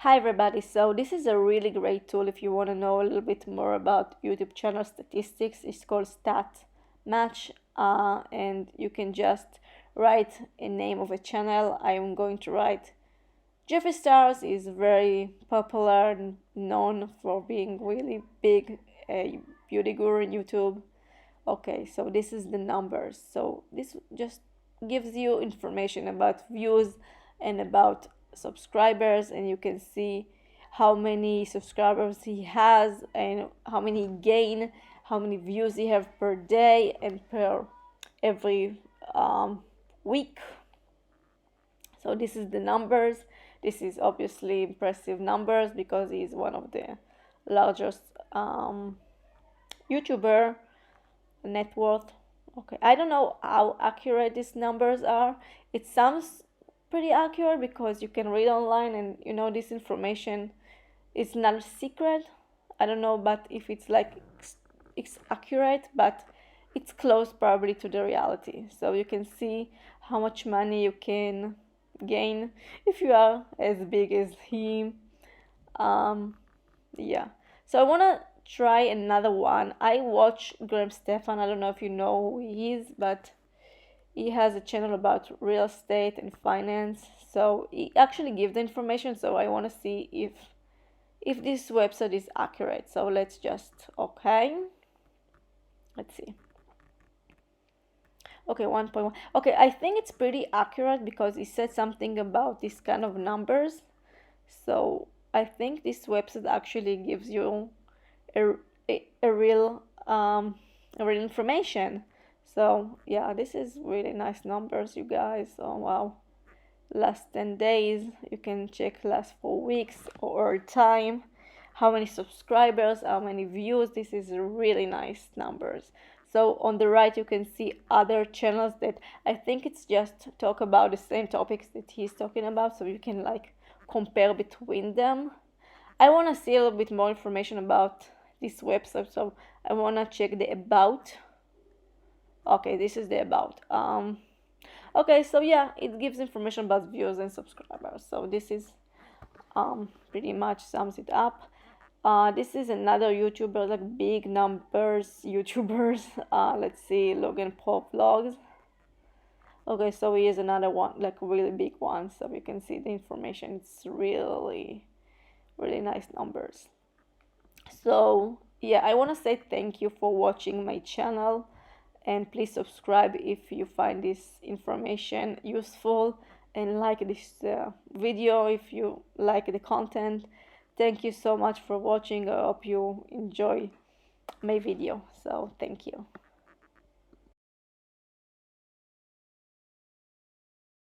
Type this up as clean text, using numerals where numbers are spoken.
Hi everybody, so this is a really great tool if you want to know a little bit more about YouTube channel statistics. It's called statsmash, and you can just write a name of a channel. I am going to write Jeffree Stars. Is very popular and known for being really big beauty guru in YouTube. Okay, so this is the numbers. So this just gives you information about views and about subscribers, and you can see how many subscribers he has and how many he gain, how many views he have per day and per every week. So this is the numbers. This is obviously impressive numbers because he's one of the largest YouTuber net worth. Okay, I don't know how accurate these numbers are. It sounds pretty accurate because you can read online, and this information is not a secret. I don't know, but if it's like it's accurate, but it's close probably to the reality. So you can see how much money you can gain if you are as big as him. Yeah, so I want to try another one. I watch Graham Stefan. I don't know if you know who he is, but he has a channel about real estate and finance. So he actually gives the information. So I want to see if this website is accurate. So let's just let's see. Okay, 1.1. Okay, I think it's pretty accurate because he said something about this kind of numbers. So I think this website actually gives you a real information. So yeah, this is really nice numbers, you guys. Oh wow, last 10 days. You can check last 4 weeks or time, how many subscribers, how many views. This is really nice numbers. So on the right you can see other channels that I think it's just talk about the same topics that he's talking about, so you can like compare between them. I want to see a little bit more information about this website, so I want to check the about. Okay, this is the about. Okay, so yeah, it gives information about views and subscribers. So this is pretty much sums it up. This is another YouTuber, like big numbers YouTubers. Let's see, Logan Pro Vlogs. Okay, so he is another one, like really big one. So you can see the information. It's really nice numbers. So yeah, I want to say thank you for watching my channel, and please subscribe if you find this information useful, and like this video if you like the content. Thank you so much for watching. I hope you enjoy my video. So thank you.